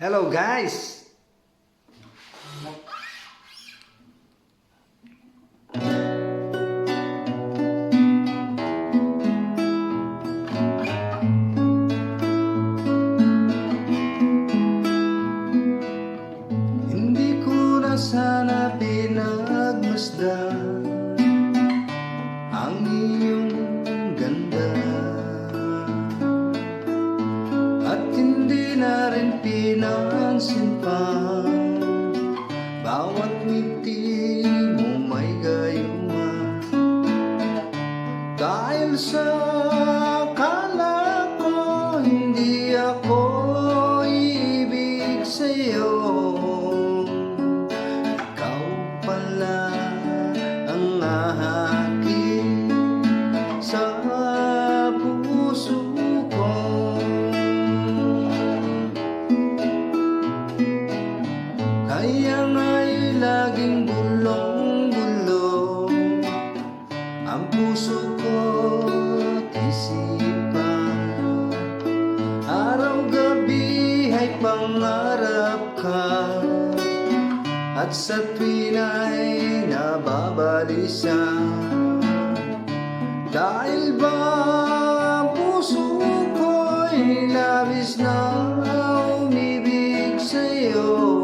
Hello guys! Hindi ko na sana pinagmasdan ang iyong ganda, at hindi na rin pinansin pa bawat ngiti mo may gayuma. Dahil sa akala ko hindi ako ibig sa'yo, ikaw pala ang ahakin sa puso ko. Kaya nga'y laging bulong-bulong ang puso ko't isipan. Araw-gabi ay pangarap ka, at sa tuwin ay nababalisa. Dahil ba ang puso ko'y labis na umibig sa'yo,